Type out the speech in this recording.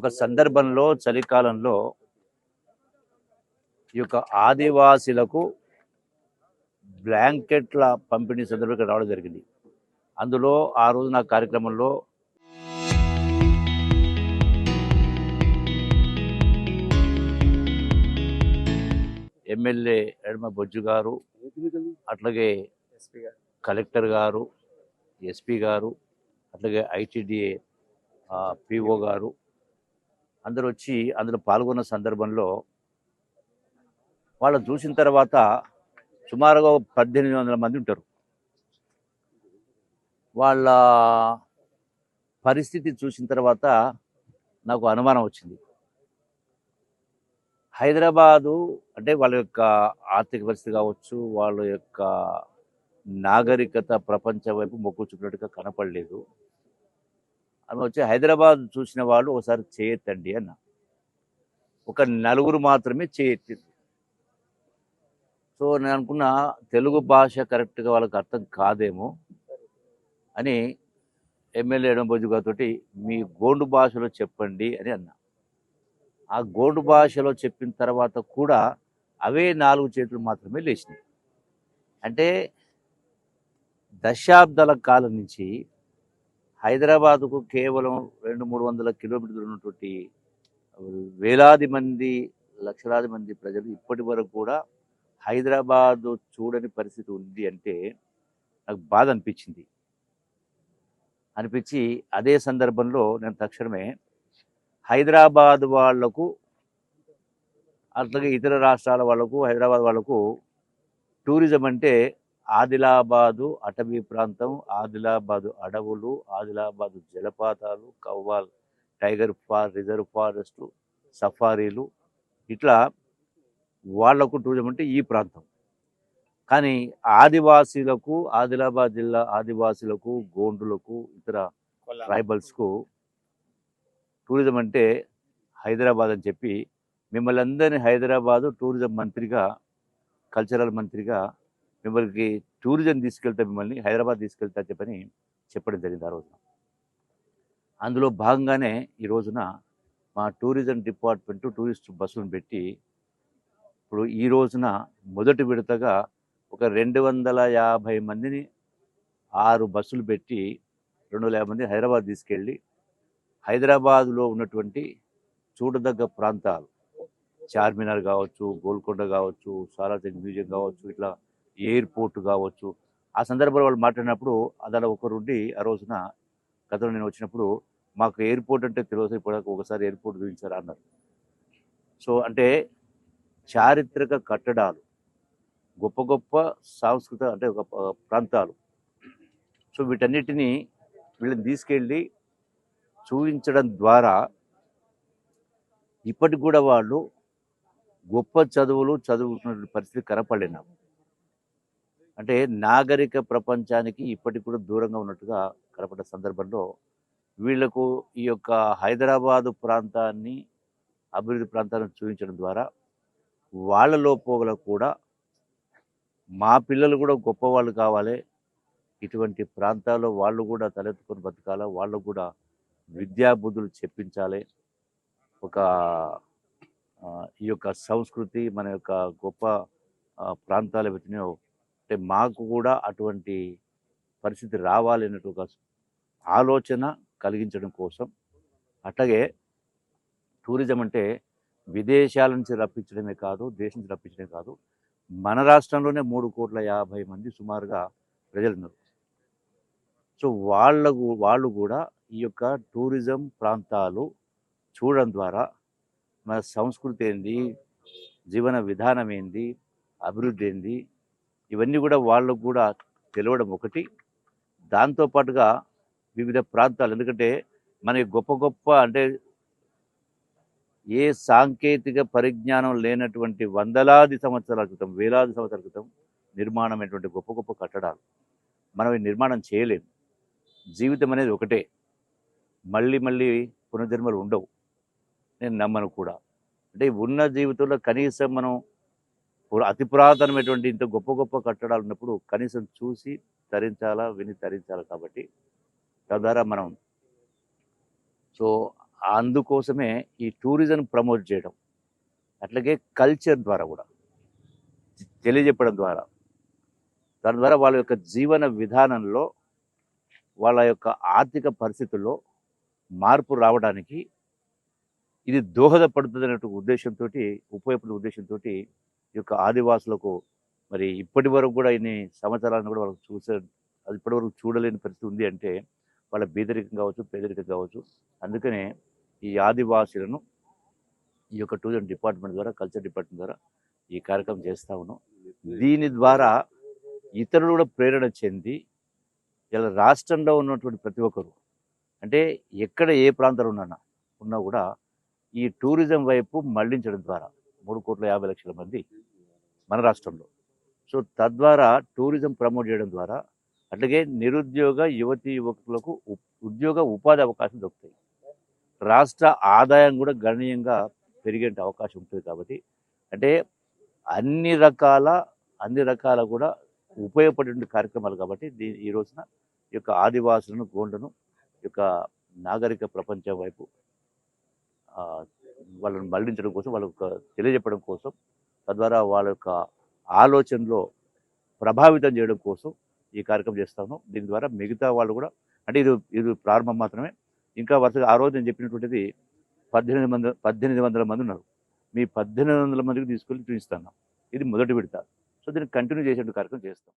ఒక సందర్భంలో చలికాలంలో ఈ యొక్క ఆదివాసీలకు బ్లాంకెట్ల పంపిణీ సందర్భంగా రావడం జరిగింది. అందులో ఆ రోజు నా కార్యక్రమంలో ఎమ్మెల్యే ఎడమ బొజ్జు గారు, అట్లాగే కలెక్టర్ గారు, ఎస్పీ గారు, అట్లాగే ఐటీడీఏ పిఓ గారు అందరూ వచ్చి అందులో పాల్గొన్న సందర్భంలో వాళ్ళు చూసిన తర్వాత సుమారుగా 1800 మంది ఉంటారు. వాళ్ళ పరిస్థితి చూసిన తర్వాత నాకు అనుమానం వచ్చింది. హైదరాబాదు అంటే వాళ్ళ యొక్క ఆర్థిక పరిస్థితి కావచ్చు, వాళ్ళ యొక్క నాగరికత ప్రపంచం వైపు మొగ్గు చూపినట్టుగా కనపడలేదు. ఆమె వచ్చి హైదరాబాద్ చూసిన వాళ్ళు ఒకసారి చేయెత్తండి అన్న. ఒక నలుగురు మాత్రమే చేయెత్తింది. సో నేను అనుకున్నా తెలుగు భాష కరెక్ట్గా వాళ్ళకి అర్థం కాదేమో అని ఎమ్మెల్యే ఎడంబోజు గారితో మీ గోండు భాషలో చెప్పండి అని అన్నా. ఆ గోండు భాషలో చెప్పిన తర్వాత కూడా అవే 4 చేతులు మాత్రమే లేచినాయి. అంటే దశాబ్దాల కాలం నుంచి హైదరాబాదుకు కేవలం 200-300 కిలోమీటర్లు ఉన్నటువంటి వేలాది మంది, లక్షలాది మంది ప్రజలు ఇప్పటి వరకు కూడా హైదరాబాదు చూడని పరిస్థితి ఉంది అంటే నాకు బాధ అనిపించి అదే సందర్భంలో నేను తక్షణమే హైదరాబాద్ వాళ్లకు అట్లాగే ఇతర రాష్ట్రాల వాళ్ళకు హైదరాబాద్ వాళ్ళకు టూరిజం అంటే ఆదిలాబాదు అటవీ ప్రాంతం, ఆదిలాబాదు అడవులు, ఆదిలాబాదు జలపాతాలు, కవ్వాల్ టైగర్ రిజర్వ్ ఫారెస్ట్, సఫారీలు, ఇట్లా వాళ్లకు టూరిజం అంటే ఈ ప్రాంతం. కానీ ఆదివాసీలకు, ఆదిలాబాద్ జిల్లా ఆదివాసీలకు, గోండులకు, ఇతర ట్రైబల్స్కు టూరిజం అంటే హైదరాబాద్ అని చెప్పి మిమ్మల్ని అందరినీ హైదరాబాదు టూరిజం మంత్రిగా, కల్చరల్ మంత్రిగా మిమ్మల్ని టూరిజం తీసుకెళ్తే, మిమ్మల్ని హైదరాబాద్ తీసుకెళ్తా చెప్పని చెప్పడం జరిగింది ఆ రోజున. అందులో భాగంగానే ఈ రోజున మా టూరిజం డిపార్ట్మెంటు టూరిస్ట్ బస్సులను పెట్టి ఇప్పుడు ఈ రోజున మొదటి విడతగా ఒక 250 మందిని 6 బస్సులు పెట్టి 250 మంది హైదరాబాద్ తీసుకెళ్ళి హైదరాబాదులో ఉన్నటువంటి చూడదగ్గ ప్రాంతాలు, చార్మినార్ కావచ్చు, గోల్కొండ కావచ్చు, సాలార్జంగ్ మ్యూజియం కావచ్చు, ఇట్లా ఎయిర్పోర్ట్ కావచ్చు. ఆ సందర్భంలో వాళ్ళు మాట్లాడినప్పుడు అలా ఒకరుండి ఆ రోజున గతంలో నేను వచ్చినప్పుడు మాకు ఎయిర్పోర్ట్ అంటే తెలియదు, ఇప్పుడు ఒకసారి ఎయిర్పోర్ట్ చూపించారు అన్నారు. సో అంటే చారిత్రక కట్టడాలు, గొప్ప గొప్ప సాంస్కృతిక అంటే ఒక ప్రాంతాలు, సో వీటన్నిటినీ వీళ్ళని తీసుకెళ్ళి చూపించడం ద్వారా ఇప్పటికి కూడా వాళ్ళు గొప్ప చదువులు చదువుకున్న పరిస్థితి కనపడలేను. అంటే నాగరిక ప్రపంచానికి ఇప్పటికి కూడా దూరంగా ఉన్నట్టుగా కనపడ్డ సందర్భంలో వీళ్లకు ఈ యొక్క హైదరాబాదు ప్రాంతాన్ని, అభివృద్ధి ప్రాంతాన్ని చూపించడం ద్వారా వాళ్ళ లోపల కూడా మా పిల్లలు కూడా గొప్పవాళ్ళు కావాలి, ఇటువంటి ప్రాంతాల్లో వాళ్ళు కూడా తలెత్తుకొని బతకాలి, వాళ్ళు కూడా విద్యాబుద్ధులు చెప్పించాలి, ఒక ఈ యొక్క సంస్కృతి మన యొక్క గొప్ప ప్రాంతాల పెట్టినో అంటే మాకు కూడా అటువంటి పరిస్థితి రావాలనేటు ఒక ఆలోచన కలిగించడం కోసం. అట్లాగే టూరిజం అంటే విదేశాల నుంచి రప్పించడమే కాదు, దేశం నుంచి రప్పించడమే కాదు, మన రాష్ట్రంలోనే 3,50,00,000 మంది సుమారుగా ప్రజలు ఉన్నారు. సో వాళ్ళు కూడా ఈ యొక్క టూరిజం ప్రాంతాలు చూడడం ద్వారా మన సంస్కృతి ఏంది, జీవన విధానం ఏంది, అభివృద్ధి ఏంది, ఇవన్నీ కూడా వాళ్ళకు కూడా తెలియడం ఒకటి. దాంతోపాటుగా వివిధ ప్రాంతాలు, ఎందుకంటే మనకి గొప్ప గొప్ప అంటే ఏ సాంకేతిక పరిజ్ఞానం లేనటువంటి వందలాది సంవత్సరాల క్రితం, వేలాది సంవత్సరాల క్రితం నిర్మాణమైనటువంటి గొప్ప గొప్ప కట్టడాలు మనం నిర్మాణం చేయలేము. జీవితం అనేది ఒకటే, మళ్ళీ మళ్ళీ పునర్జన్మలు ఉండవు, నేను నమ్మను కూడా. అంటే ఉన్న జీవితంలో కనీసం మనం అతి పురాతనమైనటువంటి ఇంత గొప్ప గొప్ప కట్టడాలు ఉన్నప్పుడు కనీసం చూసి తరించాలా, విని తరించాలి. కాబట్టి తద్వారా మనం సో అందుకోసమే ఈ టూరిజం ప్రమోట్ చేయడం, అట్లాగే కల్చర్ ద్వారా కూడా తెలియజెప్పడం ద్వారా, దాని ద్వారా వాళ్ళ యొక్క జీవన విధానంలో, వాళ్ళ యొక్క ఆర్థిక పరిస్థితుల్లో మార్పు రావడానికి ఇది దోహదపడుతుందనే ఉద్దేశంతో, ఉపయోగపడే ఉద్దేశంతో ఈ యొక్క ఆదివాసులకు మరి ఇప్పటి వరకు కూడా ఇన్ని సంవత్సరాలను కూడా వాళ్ళకి అది ఇప్పటివరకు చూడలేని పరిస్థితి ఉంది అంటే వాళ్ళ బీదరికం కావచ్చు, పేదరికం కావచ్చు. అందుకనే ఈ ఆదివాసులను ఈ యొక్క టూరిజం డిపార్ట్మెంట్ ద్వారా, కల్చర్ డిపార్ట్మెంట్ ద్వారా ఈ కార్యక్రమం చేస్తా ఉన్నాం. దీని ద్వారా ఇతరులు కూడా ప్రేరణ చెంది ఇలా రాష్ట్రంలో ఉన్నటువంటి ప్రతి ఒక్కరు, అంటే ఎక్కడ ఏ ప్రాంతాలు ఉన్నా కూడా ఈ టూరిజం వైపు మళ్లించడం ద్వారా 3,50,00,000 మంది మన రాష్ట్రంలో. సో తద్వారా టూరిజం ప్రమోట్ చేయడం ద్వారా అట్లాగే నిరుద్యోగ యువతీ యువకులకు ఉద్యోగ ఉపాధి అవకాశం దొరుకుతాయి. రాష్ట్ర ఆదాయం కూడా గణనీయంగా పెరిగే అవకాశం ఉంటుంది. కాబట్టి అంటే అన్ని రకాల కూడా ఉపయోగపడే కార్యక్రమాలు. కాబట్టి ఈ రోజున ఈ యొక్క ఆదివాసులను, గోండ్లను ఈ యొక్క నాగరిక ప్రపంచం వైపు వాళ్ళని మళ్లించడం కోసం, వాళ్ళకు తెలియజెప్పడం కోసం, తద్వారా వాళ్ళ యొక్క ఆలోచనలో ప్రభావితం చేయడం కోసం ఈ కార్యక్రమం చేస్తాను. దీని ద్వారా మిగతా వాళ్ళు కూడా, అంటే ఇది ప్రారంభం మాత్రమే. ఇంకా వరుసగా ఆ రోజు నేను చెప్పినటువంటిది 1800 మంది ఉన్నారు. మీ 1800 మందికి తీసుకెళ్ళి చూపిస్తాను. ఇది మొదటి విడత. సో దీన్ని కంటిన్యూ చేసే కార్యక్రమం చేస్తాం.